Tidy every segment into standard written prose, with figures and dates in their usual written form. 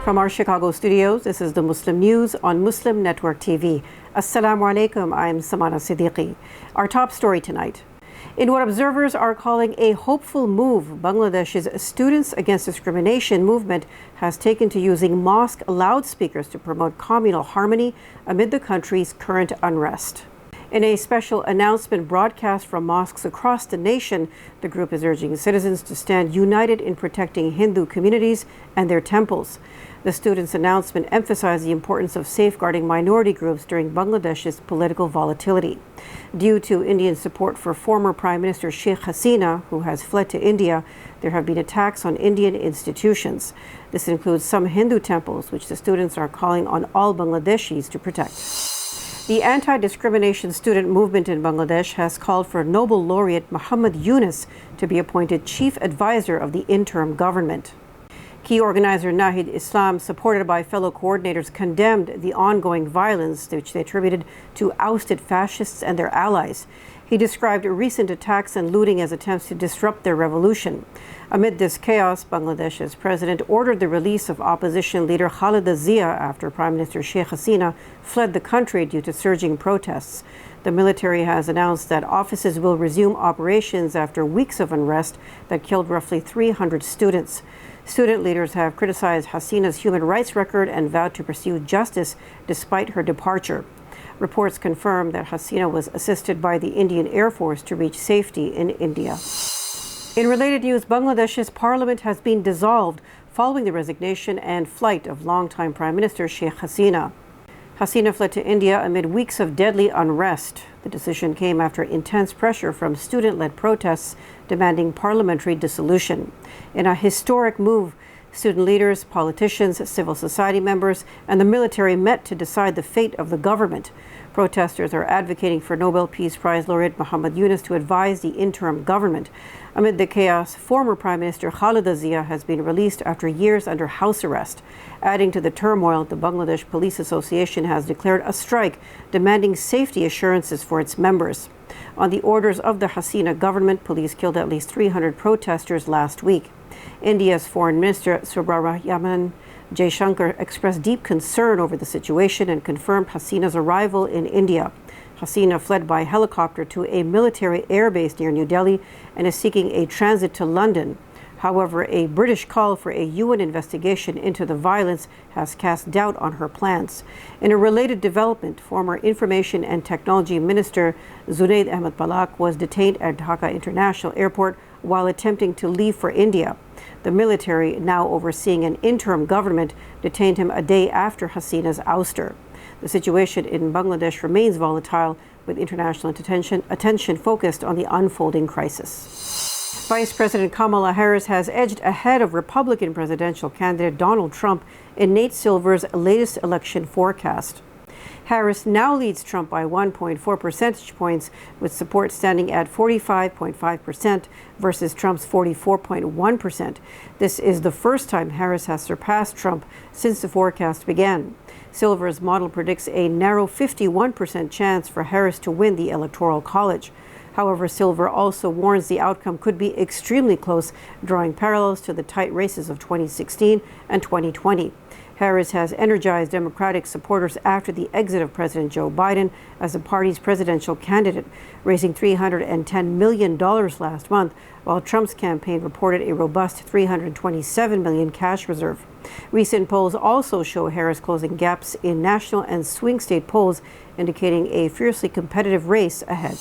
From our Chicago studios, this is the Muslim News on Muslim Network TV. Assalamu alaikum, I'm Samana Siddiqui. Our top story tonight. In what observers are calling a hopeful move, Bangladesh's Students Against Discrimination movement has taken to using mosque loudspeakers to promote communal harmony amid the country's current unrest. In a special announcement broadcast from mosques across the nation, the group is urging citizens to stand united in protecting Hindu communities and their temples. The students' announcement emphasized the importance of safeguarding minority groups during Bangladesh's political volatility. Due to Indian support for former Prime Minister Sheikh Hasina, who has fled to India, there have been attacks on Indian institutions. This includes some Hindu temples, which the students are calling on all Bangladeshis to protect. The anti-discrimination student movement in Bangladesh has called for Nobel Laureate Muhammad Younis to be appointed chief advisor of the interim government. Key organizer Nahid Islam, supported by fellow coordinators, condemned the ongoing violence, which they attributed to ousted fascists and their allies. He described recent attacks and looting as attempts to disrupt their revolution. Amid this chaos, Bangladesh's president ordered the release of opposition leader Khaleda Zia after Prime Minister Sheikh Hasina fled the country due to surging protests. The military has announced that offices will resume operations after weeks of unrest that killed roughly 300 students. Student leaders have criticized Hasina's human rights record and vowed to pursue justice despite her departure. Reports confirm that Hasina was assisted by the Indian Air Force to reach safety in India. In related news, Bangladesh's parliament has been dissolved following the resignation and flight of longtime Prime Minister Sheikh Hasina. Hasina fled to India amid weeks of deadly unrest. The decision came after intense pressure from student-led protests demanding parliamentary dissolution. In a historic move, student leaders, politicians, civil society members, and the military met to decide the fate of the government. Protesters are advocating for Nobel Peace Prize laureate Muhammad Younis to advise the interim government. Amid the chaos, former Prime Minister Khaleda Zia has been released after years under house arrest. Adding to the turmoil, the Bangladesh Police Association has declared a strike, demanding safety assurances for its members. On the orders of the Hasina government, police killed at least 300 protesters last week. India's Foreign Minister Subrahmanyam Jaishankar expressed deep concern over the situation and confirmed Hasina's arrival in India. Hasina fled by helicopter to a military airbase near New Delhi and is seeking a transit to London. However, a British call for a UN investigation into the violence has cast doubt on her plans. In a related development, former Information and Technology Minister Zunaid Ahmed Balak was detained at Dhaka International Airport while attempting to leave for India. The military, now overseeing an interim government, detained him a day after Hasina's ouster. The situation in Bangladesh remains volatile, with international attention focused on the unfolding crisis. Vice President Kamala Harris has edged ahead of Republican presidential candidate Donald Trump in Nate Silver's latest election forecast. Harris now leads Trump by 1.4 percentage points, with support standing at 45.5% versus Trump's 44.1%. This is the first time Harris has surpassed Trump since the forecast began. Silver's model predicts a narrow 51% chance for Harris to win the Electoral College. However, Silver also warns the outcome could be extremely close, drawing parallels to the tight races of 2016 and 2020. Harris has energized Democratic supporters after the exit of President Joe Biden as the party's presidential candidate, raising $310 million last month, while Trump's campaign reported a robust $327 million cash reserve. Recent polls also show Harris closing gaps in national and swing state polls, indicating a fiercely competitive race ahead.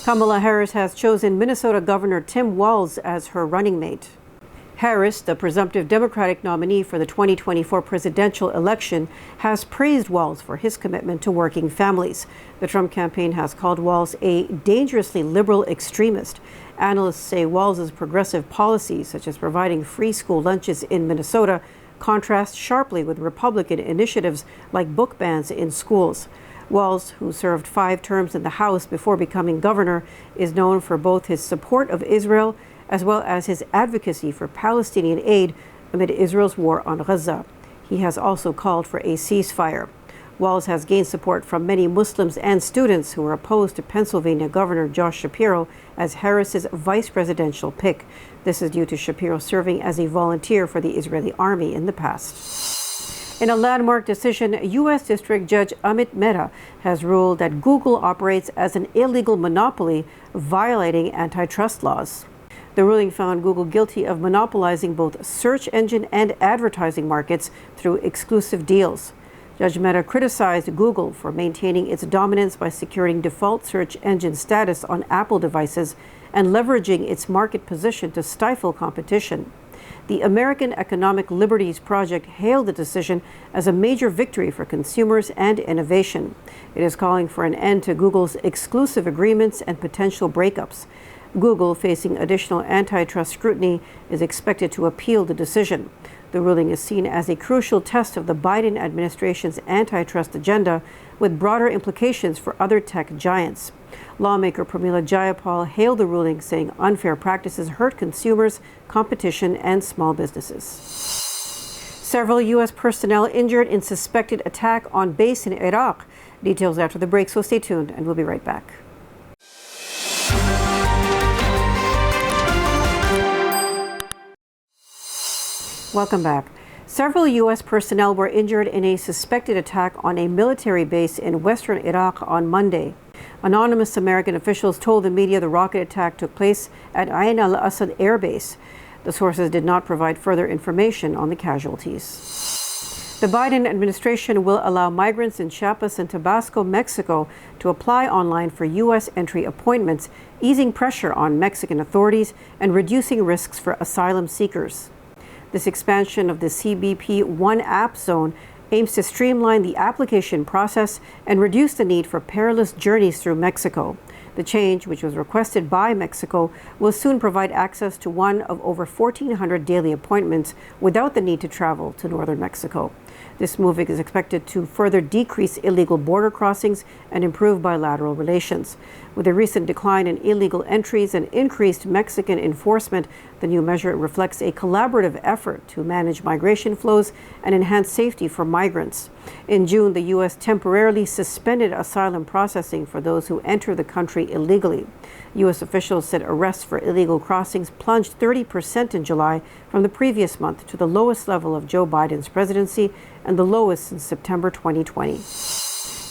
Kamala Harris has chosen Minnesota Governor Tim Walz as her running mate. Harris, the presumptive Democratic nominee for the 2024 presidential election, has praised Walz for his commitment to working families. The Trump campaign has called Walz a dangerously liberal extremist. Analysts say Walz's progressive policies, such as providing free school lunches in Minnesota, contrast sharply with Republican initiatives like book bans in schools. Walz, who served 5 terms in the House before becoming governor, is known for both his support of Israel as well as his advocacy for Palestinian aid amid Israel's war on Gaza. He has also called for a ceasefire. Walz has gained support from many Muslims and students who are opposed to Pennsylvania Governor Josh Shapiro as Harris's vice presidential pick. This is due to Shapiro serving as a volunteer for the Israeli army in the past. In a landmark decision, U.S. District Judge Amit Mehta has ruled that Google operates as an illegal monopoly, violating antitrust laws. The ruling found Google guilty of monopolizing both search engine and advertising markets through exclusive deals. Judge Mehta criticized Google for maintaining its dominance by securing default search engine status on Apple devices and leveraging its market position to stifle competition. The American Economic Liberties Project hailed the decision as a major victory for consumers and innovation. It is calling for an end to Google's exclusive agreements and potential breakups. Google, facing additional antitrust scrutiny, is expected to appeal the decision. The ruling is seen as a crucial test of the Biden administration's antitrust agenda, with broader implications for other tech giants. Lawmaker Pramila Jayapal hailed the ruling, saying unfair practices hurt consumers, competition, and small businesses. Several U.S. personnel injured in suspected attack on base in Iraq. Details after the break, so stay tuned, and we'll be right back. Welcome back. Several U.S. personnel were injured in a suspected attack on a military base in western Iraq on Monday. Anonymous American officials told the media the rocket attack took place at Ain al-Assad Air Base. The sources did not provide further information on the casualties. The Biden administration will allow migrants in Chiapas and Tabasco, Mexico, to apply online for U.S. entry appointments, easing pressure on Mexican authorities and reducing risks for asylum seekers. This expansion of the CBP One App Zone aims to streamline the application process and reduce the need for perilous journeys through Mexico. The change, which was requested by Mexico, will soon provide access to one of over 1,400 daily appointments without the need to travel to northern Mexico. This move is expected to further decrease illegal border crossings and improve bilateral relations. With a recent decline in illegal entries and increased Mexican enforcement, the new measure reflects a collaborative effort to manage migration flows and enhance safety for migrants. In June, the U.S. temporarily suspended asylum processing for those who enter the country illegally. U.S. officials said arrests for illegal crossings plunged 30% in July from the previous month to the lowest level of Joe Biden's presidency and the lowest since September 2020.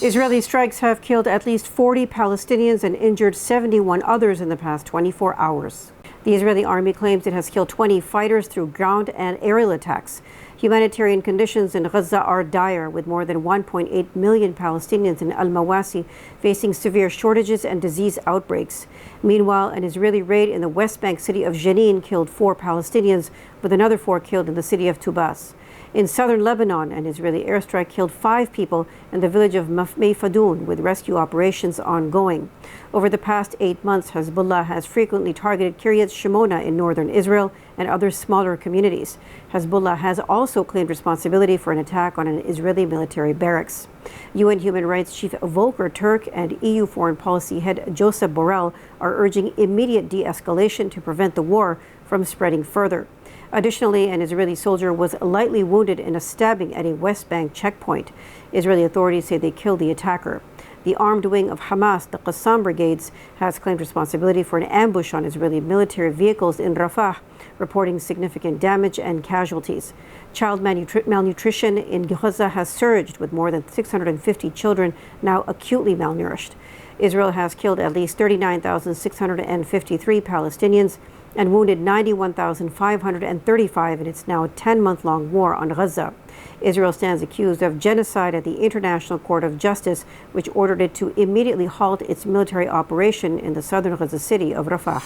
Israeli strikes have killed at least 40 Palestinians and injured 71 others in the past 24 hours. The Israeli army claims it has killed 20 fighters through ground and aerial attacks. Humanitarian conditions in Gaza are dire, with more than 1.8 million Palestinians in Al-Mawasi facing severe shortages and disease outbreaks. Meanwhile, an Israeli raid in the West Bank city of Jenin killed 4 Palestinians, with another 4 killed in the city of Tubas. In southern Lebanon, an Israeli airstrike killed 5 people in the village of Meifadoun, with rescue operations ongoing. Over the past 8 months, Hezbollah has frequently targeted Kiryat Shimona in northern Israel and other smaller communities. Hezbollah has also claimed responsibility for an attack on an Israeli military barracks. UN Human Rights Chief Volker Turk and EU Foreign Policy Head Josep Borrell are urging immediate de-escalation to prevent the war from spreading further. Additionally, an Israeli soldier was lightly wounded in a stabbing at a West Bank checkpoint. Israeli authorities say they killed the attacker. The armed wing of Hamas, the Qassam Brigades, has claimed responsibility for an ambush on Israeli military vehicles in Rafah, reporting significant damage and casualties. Child malnutrition in Gaza has surged, with more than 650 children now acutely malnourished. Israel has killed at least 39,653 Palestinians and wounded 91,535 in its now 10-month-long war on Gaza. Israel stands accused of genocide at the International Court of Justice, which ordered it to immediately halt its military operation in the southern Gaza city of Rafah.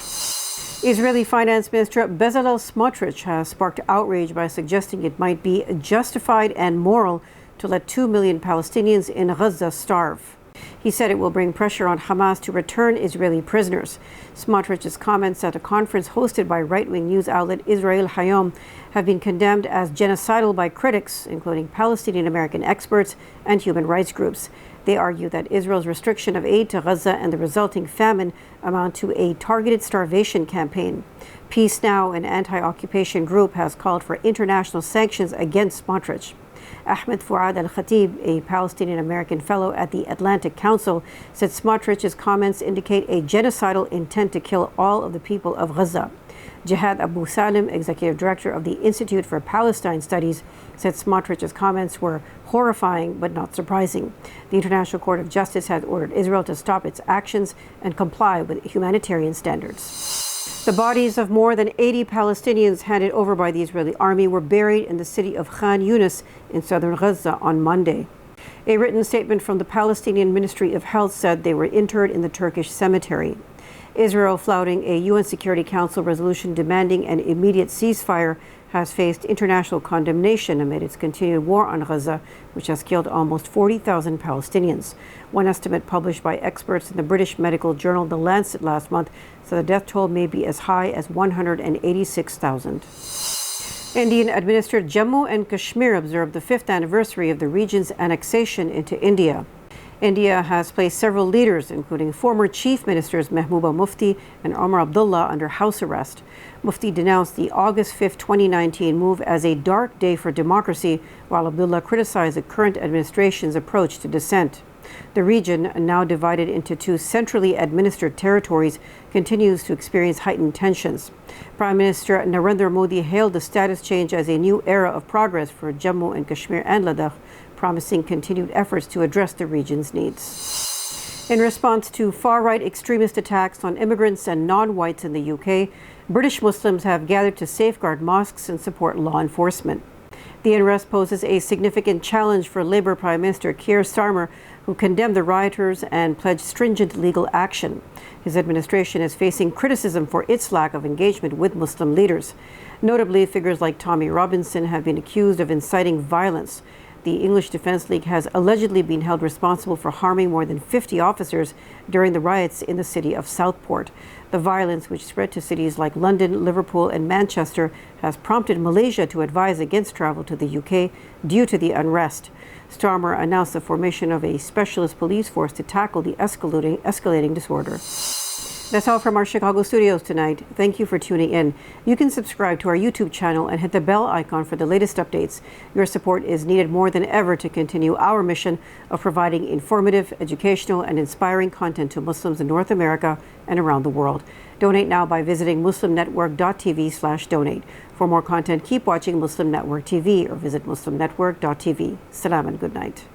Israeli Finance Minister Bezalel Smotrich has sparked outrage by suggesting it might be justified and moral to let 2 million Palestinians in Gaza starve. He said it will bring pressure on Hamas to return Israeli prisoners. Smotrich's comments at a conference hosted by right-wing news outlet Israel Hayom have been condemned as genocidal by critics, including Palestinian-American experts and human rights groups. They argue that Israel's restriction of aid to Gaza and the resulting famine amount to a targeted starvation campaign. Peace Now, an anti-occupation group, has called for international sanctions against Smotrich. Ahmed Fouad al-Khatib, a Palestinian-American fellow at the Atlantic Council, said Smotrich's comments indicate a genocidal intent to kill all of the people of Gaza. Jihad Abu Salim, executive director of the Institute for Palestine Studies, said Smotrich's comments were horrifying but not surprising. The International Court of Justice has ordered Israel to stop its actions and comply with humanitarian standards. The bodies of more than 80 Palestinians handed over by the Israeli army were buried in the city of Khan Younis in southern Gaza on Monday. A written statement from the Palestinian Ministry of Health said they were interred in the Turkish cemetery. Israel, flouting a UN Security Council resolution demanding an immediate ceasefire, has faced international condemnation amid its continued war on Gaza, which has killed almost 40,000 Palestinians. One estimate published by experts in the British medical journal The Lancet last month said the death toll may be as high as 186,000. Indian-administered Jammu and Kashmir observed the 5th anniversary of the region's annexation into India. India has placed several leaders, including former chief ministers Mehbooba Mufti and Omar Abdullah, under house arrest. Mufti denounced the August 5, 2019 move as a dark day for democracy, while Abdullah criticized the current administration's approach to dissent. The region, now divided into two centrally administered territories, continues to experience heightened tensions. Prime Minister Narendra Modi hailed the status change as a new era of progress for Jammu and Kashmir and Ladakh, promising continued efforts to address the region's needs. In response to far-right extremist attacks on immigrants and non-whites in the UK, British Muslims have gathered to safeguard mosques and support law enforcement. The unrest poses a significant challenge for Labour Prime Minister Keir Starmer, who condemned the rioters and pledged stringent legal action. His administration is facing criticism for its lack of engagement with Muslim leaders. Notably, figures like Tommy Robinson have been accused of inciting violence. The English Defence League has allegedly been held responsible for harming more than 50 officers during the riots in the city of Southport. The violence, which spread to cities like London, Liverpool and Manchester, has prompted Malaysia to advise against travel to the UK due to the unrest. Starmer announced the formation of a specialist police force to tackle the escalating disorder. That's all from our Chicago studios tonight. Thank you for tuning in. You can subscribe to our YouTube channel and hit the bell icon for the latest updates. Your support is needed more than ever to continue our mission of providing informative, educational, and inspiring content to Muslims in North America and around the world. Donate now by visiting muslimnetwork.tv/donate. For more content, keep watching Muslim Network TV or visit muslimnetwork.tv. Salam and good night.